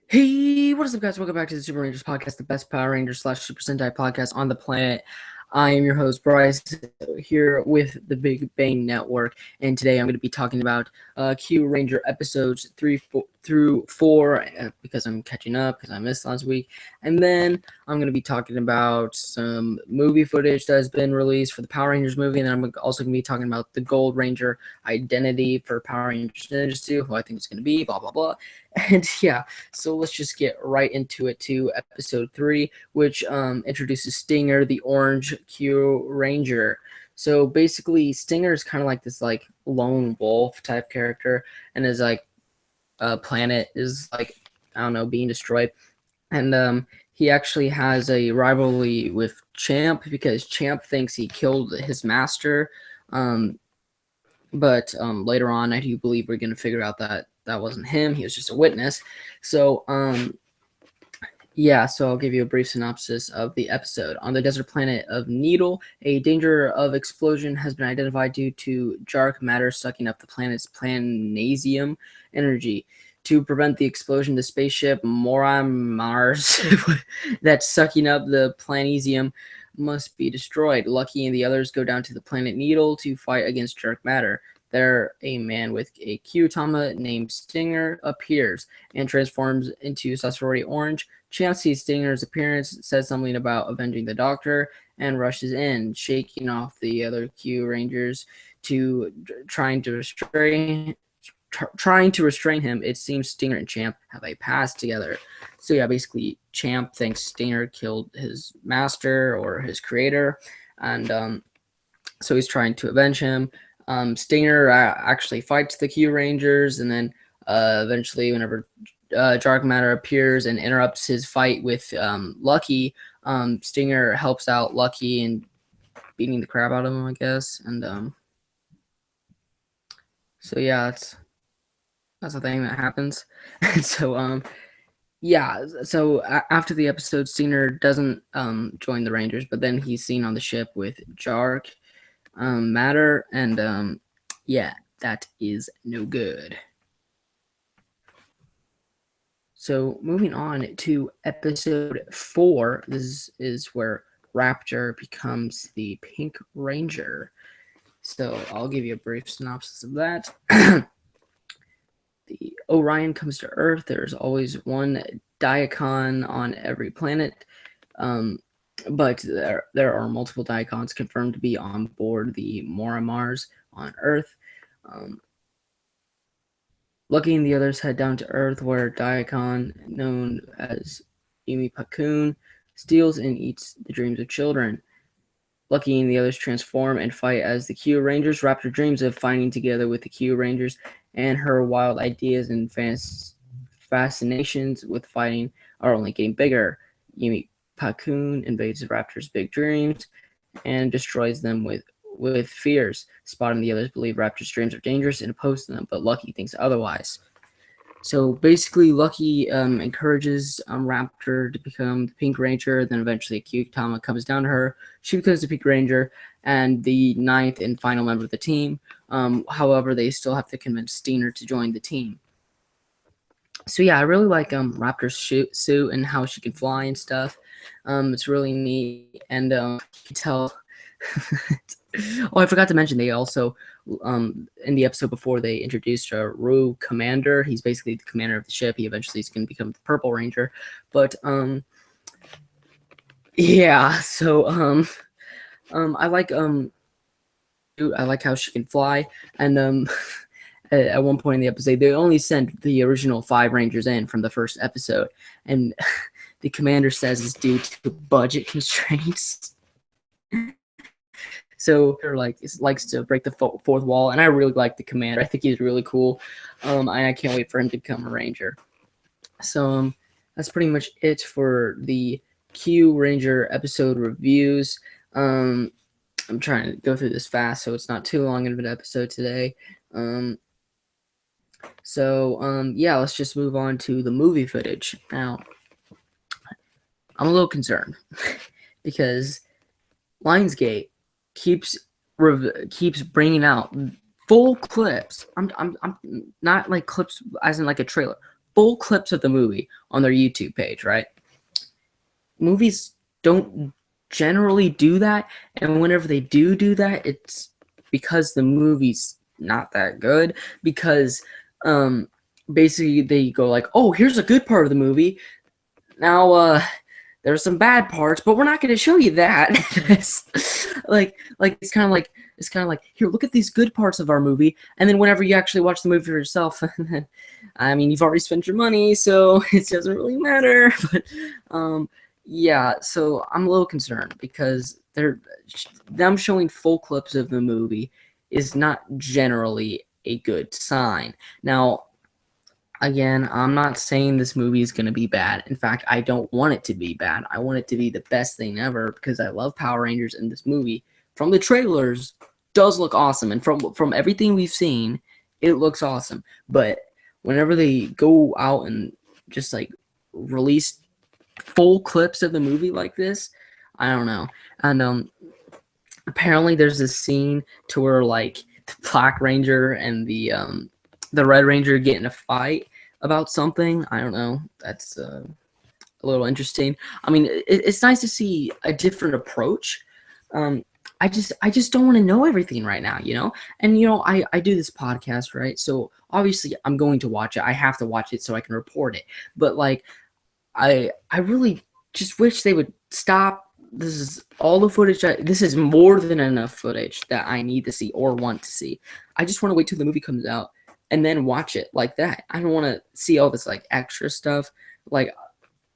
Hey, what is up, guys? Welcome back to the Super Rangers podcast, the best Power Rangers slash Super Sentai podcast on the planet. I am your host, Bryce, here with the Big Bang Network, and today I'm going to be talking about Kyuranger episodes 3 through 4 because I'm catching up because I missed last week, and then I'm going to be talking about some movie footage that has been released for the Power Rangers movie, and then I'm also going to be talking about the Gold Ranger identity for Power Rangers Ninja 2, who I think it's going to be, blah, blah, blah. And yeah, so let's just get right into it to episode 3, which introduces Stinger, the orange Kyuranger. So basically, Stinger is kind of like this like lone wolf type character, and his like planet is like, I don't know, being destroyed, and he actually has a rivalry with Champ because Champ thinks he killed his master. Um, but later on, I do believe we're going to figure out that that wasn't him. He was just a witness. So, yeah, so I'll give you a brief synopsis of the episode. On the desert planet of Needle, a danger of explosion has been identified due to dark matter sucking up the planet's planesium energy. To prevent the explosion, the spaceship Mars that's sucking up the planesium must be destroyed. Lucky and the others go down to the planet Needle to fight against dark matter. There, a man with a Kyutama named Stinger appears and transforms into Sasori Orange. Champ sees Stinger's appearance, says something about avenging the Doctor, and rushes in, shaking off the other Kyurangers to trying to restrain him. It seems Stinger and Champ have a past together. So yeah, basically Champ thinks Stinger killed his master or his creator, and so he's trying to avenge him. Stinger actually fights the Kyurangers, and then eventually, whenever dark matter appears and interrupts his fight with Lucky, Stinger helps out Lucky in beating the crap out of him, I guess. And so yeah, that's a thing that happens. And so yeah, so after the episode, Stinger doesn't join the Rangers, but then he's seen on the ship with Jark matter, and yeah, that is no good. So moving on to episode 4, this is where Raptor becomes the Pink Ranger. So I'll give you a brief synopsis of that. The Orion comes to Earth. There's always one Diacon on every planet. But there are multiple Diacons confirmed to be on board the Mars on Earth. Lucky and the others head down to Earth, where Diacon, known as Yumi Pakun, steals and eats the dreams of children. Lucky and the others transform and fight as the Kyurangers. Raptor dreams of fighting together with the Kyurangers, and her wild ideas and fascinations with fighting are only getting bigger. Yumi Pakun invades Raptor's big dreams and destroys them with fears. Spot and the others believe Raptor's dreams are dangerous and oppose them, but Lucky thinks otherwise. So basically, Lucky encourages Raptor to become the Pink Ranger. Then eventually, Kyutama comes down to her. She becomes the Pink Ranger and the 9th and final member of the team. However, they still have to convince Stinger to join the team. So yeah, I really like Raptor's suit and how she can fly and stuff. It's really neat, and you can tell. Oh, I forgot to mention they also in the episode before they introduced a Rue Commander. He's basically the commander of the ship. He eventually is going to become the Purple Ranger, but yeah. So I like how she can fly, and at one point in the episode they only sent the original 5 Rangers in from the first episode, and the commander says it's due to budget constraints. So like likes to break the fourth wall, and I really like the commander. I think he's really cool, and I can't wait for him to become a ranger. So that's pretty much it for the Kyuranger episode reviews. I'm trying to go through this fast, so it's not too long of an episode today. Yeah, let's just move on to the movie footage now. I'm a little concerned because Lionsgate keeps bringing out full clips. I'm not like clips as in like a trailer. full clips of the movie on their YouTube page, right? Movies don't generally do that, and whenever they do that, it's because the movie's not that good, because basically they go like, oh, here's a good part of the movie. Now there's some bad parts, but we're not going to show you that. it's kind of like, here, look at these good parts of our movie, and then whenever you actually watch the movie for yourself, I mean, you've already spent your money, so it doesn't really matter. But yeah, so I'm a little concerned because them showing full clips of the movie is not generally a good sign. Now, again, I'm not saying this movie is going to be bad. In fact, I don't want it to be bad. I want it to be the best thing ever because I love Power Rangers, and this movie, from the trailers, does look awesome. And from everything we've seen, it looks awesome. But whenever they go out and just like release full clips of the movie like this, I don't know. And apparently there's this scene to where like the Black Ranger and the Red Ranger get in a fight about something. I don't know. That's a little interesting. I mean, it's nice to see a different approach. I just don't want to know everything right now, you know? And, you know, I do this podcast, right? So obviously I'm going to watch it. I have to watch it so I can report it. But like, I really just wish they would stop. This is all the footage. This is more than enough footage that I need to see or want to see. I just want to wait till the movie comes out and then watch it like that. I don't want to see all this like extra stuff. Like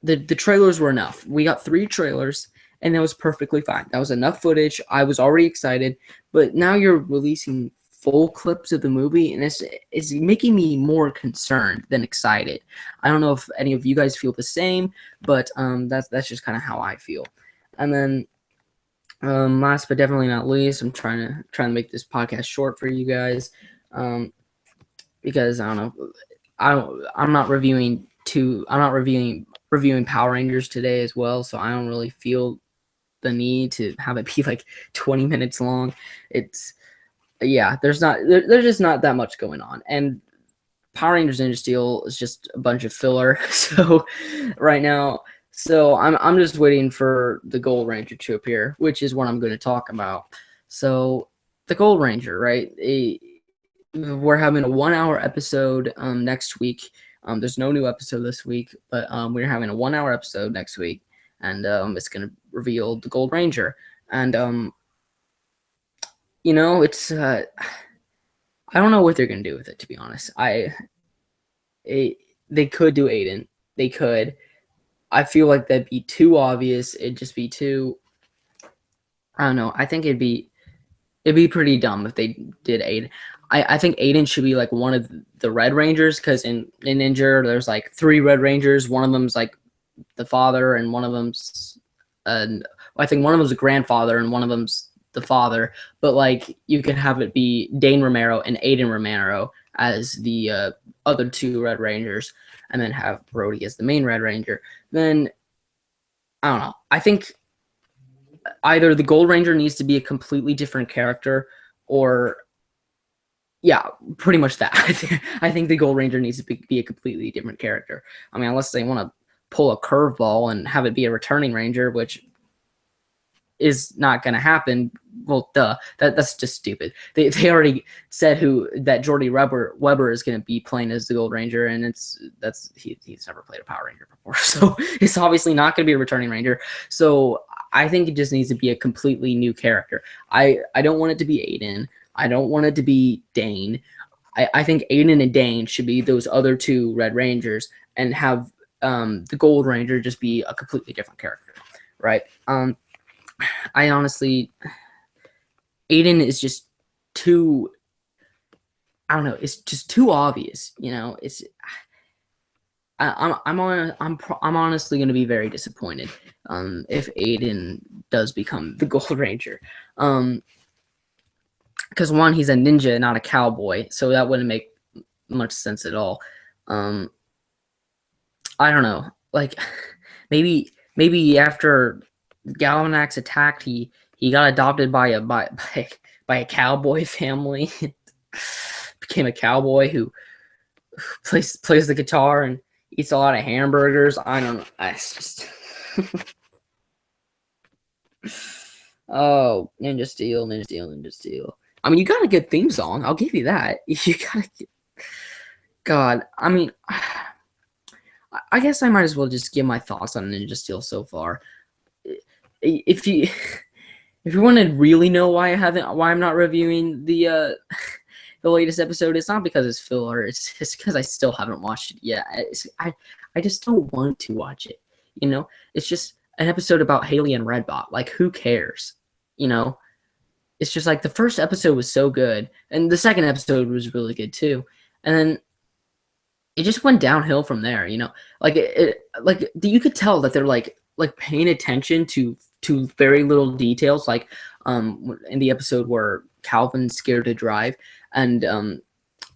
the trailers were enough. We got 3 trailers and that was perfectly fine. That was enough footage. I was already excited, but now you're releasing full clips of the movie, and it's making me more concerned than excited. I don't know if any of you guys feel the same, but that's just kind of how I feel. And then last but definitely not least, I'm trying to make this podcast short for you guys, because I don't know, I'm not reviewing Power Rangers today as well, so I don't really feel the need to have it be like 20 minutes long. Yeah, there's just not that much going on, and Power Rangers Ninja Steel is just a bunch of filler. So right now, I'm just waiting for the Gold Ranger to appear, which is what I'm going to talk about. So the Gold Ranger, right? We're having a 1-hour episode next week. There's no new episode this week, but we're having a 1-hour episode next week, and it's going to reveal the Gold Ranger, and you know, it's I don't know what they're gonna do with it, to be honest. They could do Aiden. They could. I feel like that'd be too obvious. It'd just be too. I don't know. I think it'd be pretty dumb if they did Aiden. I think Aiden should be like one of the Red Rangers, because in Ninja there's like 3 Red Rangers. One of them's like the father, and one of them's I think one of them's a grandfather, and one of them's the father. But like, you could have it be Dane Romero and Aiden Romero as the other 2 Red Rangers, and then have Brody as the main Red Ranger. Then I don't know. I think either the Gold Ranger needs to be a completely different character, or yeah, pretty much that. I think the Gold Ranger needs to be a completely different character. I mean, unless they want to pull a curveball and have it be a returning Ranger, which is not going to happen. Well, duh. That's just stupid. They already said that Jordy Weber is going to be playing as the Gold Ranger, and he's never played a Power Ranger before, so it's obviously not going to be a returning Ranger. So I think it just needs to be a completely new character. I don't want it to be Aiden. I don't want it to be Dane. I think Aiden and Dane should be those other 2 Red Rangers, and have the Gold Ranger just be a completely different character, right? I honestly, Aiden is just too, I don't know, it's just too obvious, you know. I'm honestly going to be very disappointed if Aiden does become the Gold Ranger, because one, he's a ninja, not a cowboy, so that wouldn't make much sense at all. I don't know, like maybe after Galvanax attacked, he got adopted by a cowboy family, became a cowboy who plays the guitar, and eats a lot of hamburgers. I don't know. It's just oh, Ninja Steel, Ninja Steel, Ninja Steel. I mean, you got a good theme song. I'll give you that. You got a God. I mean, I guess I might as well just give my thoughts on Ninja Steel so far. If you if you want to really know why I'm not reviewing the the latest episode, it's not because it's filler. It's just because I still haven't watched it yet. I just don't want to watch it. You know, it's just an episode about Haley and Redbot. Like, who cares? You know, it's just like the first episode was so good, and the second episode was really good too, and then it just went downhill from there. You know, like you could tell that they're like paying attention to very little details, like in the episode where Calvin's scared to drive, and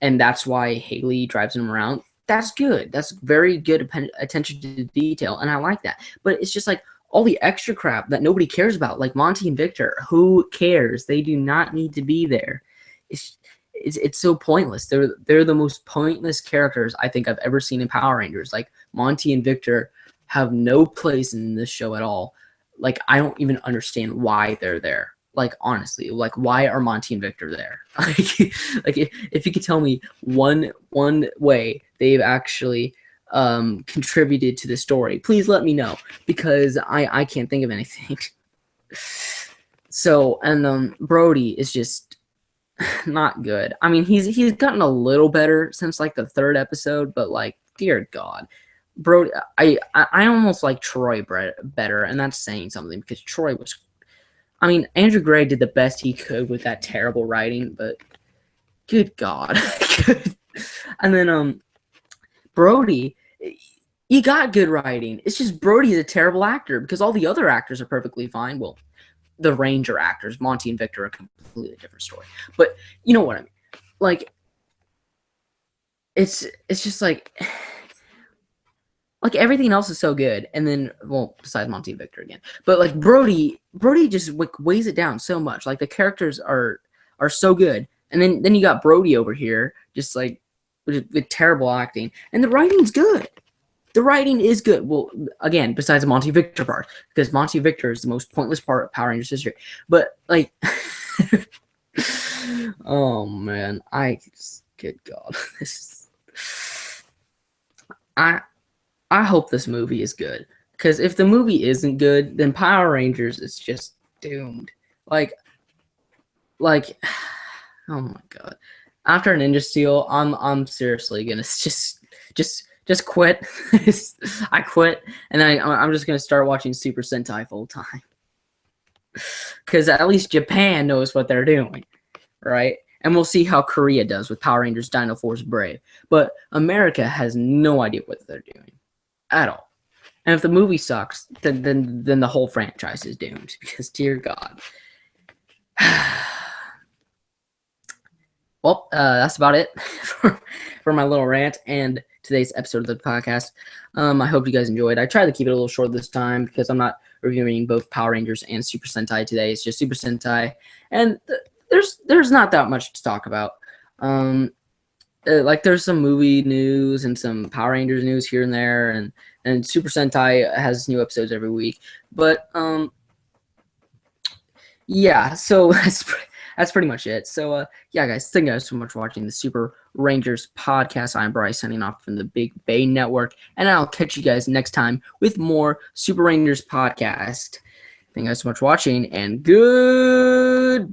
that's why Haley drives him around. That's good. That's very good attention to detail, and I like that. But it's just like all the extra crap that nobody cares about, like Monty and Victor. Who cares? They do not need to be there. It's so pointless. They're the most pointless characters I think I've ever seen in Power Rangers. Like, Monty and Victor have no place in this show at all. Like, I don't even understand why they're there. Like, honestly, like, why are Monty and Victor there? Like if you could tell me one way they've actually contributed to the story, please let me know, because I can't think of anything. So, and Brody is just not good. I mean, he's gotten a little better since like the third episode, but like, dear God, Brody, I almost like Troy better, and that's saying something, because Troy was, I mean, Andrew Gray did the best he could with that terrible writing, but good God. And then Brody, you got good writing. It's just Brody's a terrible actor, because all the other actors are perfectly fine. Well, the Ranger actors, Monty and Victor, are a completely different story. But you know what I mean? Like, it's just like everything else is so good, and then, well, besides Monty and Victor again, but like Brody just like weighs it down so much. Like, the characters are so good, and then you got Brody over here just like with terrible acting, and the writing's good. The writing is good. Well, again, besides the Monty Victor part, because Monty Victor is the most pointless part of Power Rangers history. But like, oh man, good God, I hope this movie is good, because if the movie isn't good, then Power Rangers is just doomed. Like, oh my God. After Ninja Steel, I'm seriously gonna just quit. I quit, and then I'm just gonna start watching Super Sentai full time, because at least Japan knows what they're doing, right? And we'll see how Korea does with Power Rangers Dino Force Brave. But America has no idea what they're doing at all. And if the movie sucks, then the whole franchise is doomed, because dear God. Well, that's about it for my little rant and today's episode of the podcast. I hope you guys enjoyed. I tried to keep it a little short this time, because I'm not reviewing both Power Rangers and Super Sentai today. It's just Super Sentai, and there's not that much to talk about. Like, there's some movie news and some Power Rangers news here and there, and Super Sentai has new episodes every week. But yeah, so that's pretty much it. So yeah, guys, thank you guys so much for watching the Super Rangers podcast. I'm Bryce, signing off from the Big Bay Network, and I'll catch you guys next time with more Super Rangers podcast. Thank you guys so much for watching, and goodbye.